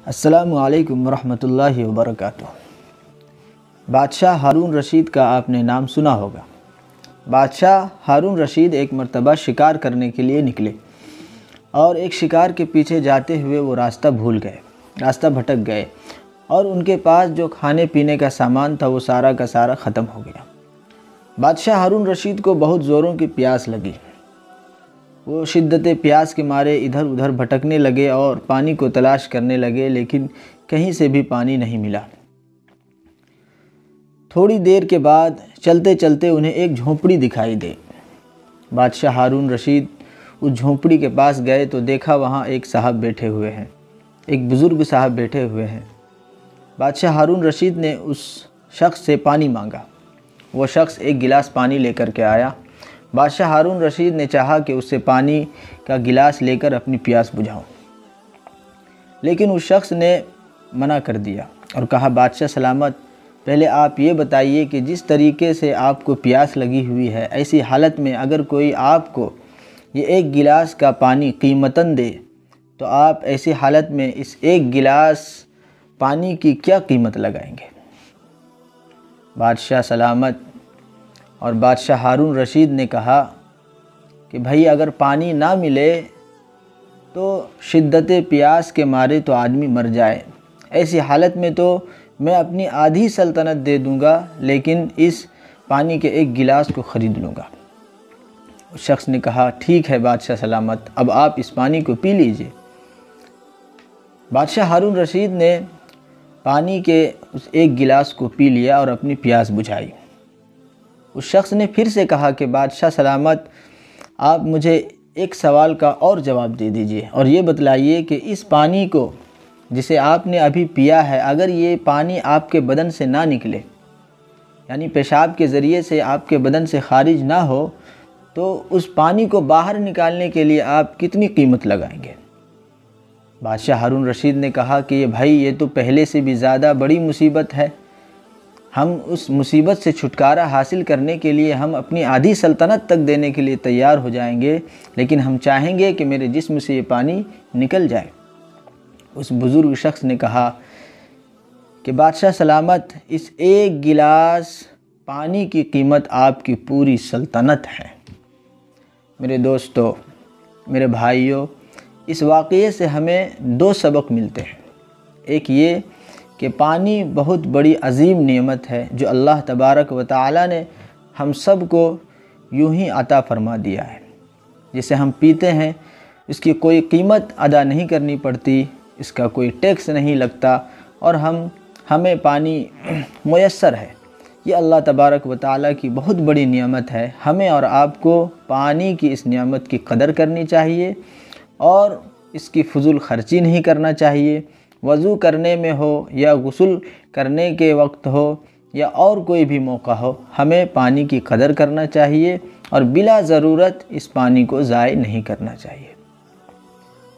السلام علیکم ورحمۃ اللہ وبرکاتہ۔ بادشاہ ہارون رشید کا آپ نے نام سنا ہوگا۔ بادشاہ ہارون رشید ایک مرتبہ شکار کرنے کے لیے نکلے اور ایک شکار کے پیچھے جاتے ہوئے وہ راستہ بھٹک گئے اور ان کے پاس جو کھانے پینے کا سامان تھا وہ سارا کا سارا ختم ہو گیا۔ بادشاہ ہارون رشید کو بہت زوروں کی پیاس لگی۔ وہ شدت پیاس کے مارے ادھر ادھر بھٹکنے لگے اور پانی کو تلاش کرنے لگے، لیکن کہیں سے بھی پانی نہیں ملا۔ تھوڑی دیر کے بعد چلتے چلتے انہیں ایک جھونپڑی دکھائی دی۔ بادشاہ ہارون رشید اس جھونپڑی کے پاس گئے تو دیکھا وہاں ایک صاحب بیٹھے ہوئے ہیں، ایک بزرگ صاحب بیٹھے ہوئے ہیں۔ بادشاہ ہارون رشید نے اس شخص سے پانی مانگا۔ وہ شخص ایک گلاس پانی لے کر کے آیا۔ بادشاہ ہارون رشید نے چاہا کہ اس سے پانی کا گلاس لے کر اپنی پیاس بجھاؤں، لیکن اس شخص نے منع کر دیا اور کہا، بادشاہ سلامت، پہلے آپ یہ بتائیے کہ جس طریقے سے آپ کو پیاس لگی ہوئی ہے، ایسی حالت میں اگر کوئی آپ کو یہ ایک گلاس کا پانی قیمتاً دے تو آپ ایسی حالت میں اس ایک گلاس پانی کی کیا قیمت لگائیں گے؟ بادشاہ سلامت اور بادشاہ ہارون رشید نے کہا کہ بھائی اگر پانی نہ ملے تو شدت پیاس کے مارے تو آدمی مر جائے، ایسی حالت میں تو میں اپنی آدھی سلطنت دے دوں گا، لیکن اس پانی کے ایک گلاس کو خرید لوں گا۔ اس شخص نے کہا، ٹھیک ہے بادشاہ سلامت، اب آپ اس پانی کو پی لیجئے۔ بادشاہ ہارون رشید نے پانی کے اس ایک گلاس کو پی لیا اور اپنی پیاس بجھائی۔ اس شخص نے پھر سے کہا کہ بادشاہ سلامت، آپ مجھے ایک سوال کا اور جواب دے دیجئے اور یہ بتلائیے کہ اس پانی کو جسے آپ نے ابھی پیا ہے، اگر یہ پانی آپ کے بدن سے نہ نکلے، یعنی پیشاب کے ذریعے سے آپ کے بدن سے خارج نہ ہو، تو اس پانی کو باہر نکالنے کے لیے آپ کتنی قیمت لگائیں گے؟ بادشاہ ہارون رشید نے کہا کہ بھائی یہ تو پہلے سے بھی زیادہ بڑی مصیبت ہے، ہم اس مصیبت سے چھٹکارا حاصل کرنے کے لیے ہم اپنی آدھی سلطنت تک دینے کے لیے تیار ہو جائیں گے، لیکن ہم چاہیں گے کہ میرے جسم سے یہ پانی نکل جائے۔ اس بزرگ شخص نے کہا کہ بادشاہ سلامت، اس ایک گلاس پانی کی قیمت آپ کی پوری سلطنت ہے۔ میرے دوستو، میرے بھائیوں، اس واقعے سے ہمیں دو سبق ملتے ہیں۔ ایک یہ کہ پانی بہت بڑی عظیم نعمت ہے جو اللہ تبارک و تعالی نے ہم سب کو یوں ہی عطا فرما دیا ہے، جسے ہم پیتے ہیں، اس کی کوئی قیمت ادا نہیں کرنی پڑتی، اس کا کوئی ٹیکس نہیں لگتا اور ہمیں پانی میسر ہے۔ یہ اللہ تبارک و تعالی کی بہت بڑی نعمت ہے۔ ہمیں اور آپ کو پانی کی اس نعمت کی قدر کرنی چاہیے اور اس کی فضول خرچی نہیں کرنا چاہیے۔ وضو کرنے میں ہو یا غسل کرنے کے وقت ہو یا اور کوئی بھی موقع ہو، ہمیں پانی کی قدر کرنا چاہیے اور بلا ضرورت اس پانی کو ضائع نہیں کرنا چاہیے۔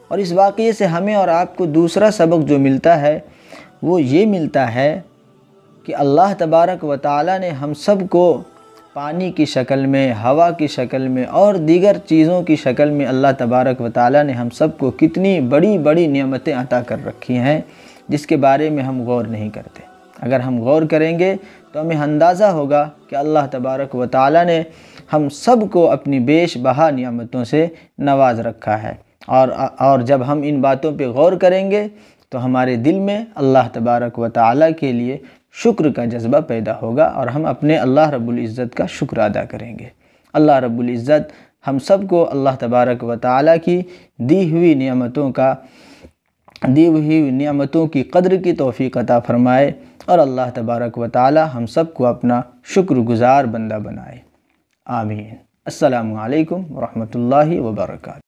اور اس واقعے سے ہمیں اور آپ کو دوسرا سبق جو ملتا ہے وہ یہ ملتا ہے کہ اللہ تبارک و تعالی نے ہم سب کو پانی کی شکل میں، ہوا کی شکل میں اور دیگر چیزوں کی شکل میں اللہ تبارک و تعالی نے ہم سب کو کتنی بڑی بڑی نعمتیں عطا کر رکھی ہیں، جس کے بارے میں ہم غور نہیں کرتے۔ اگر ہم غور کریں گے تو ہمیں اندازہ ہوگا کہ اللہ تبارک و تعالی نے ہم سب کو اپنی بیش بہا نعمتوں سے نواز رکھا ہے، اور جب ہم ان باتوں پہ غور کریں گے تو ہمارے دل میں اللہ تبارک و تعالی کے لیے شکر کا جذبہ پیدا ہوگا اور ہم اپنے اللہ رب العزت کا شکر ادا کریں گے۔ اللہ رب العزت ہم سب کو اللہ تبارک و تعالی کی دی ہوئی نعمتوں کی قدر کی توفیق عطا فرمائے اور اللہ تبارک و تعالی ہم سب کو اپنا شکر گزار بندہ بنائے۔ آمین۔ السلام علیکم ورحمۃ اللہ وبرکاتہ۔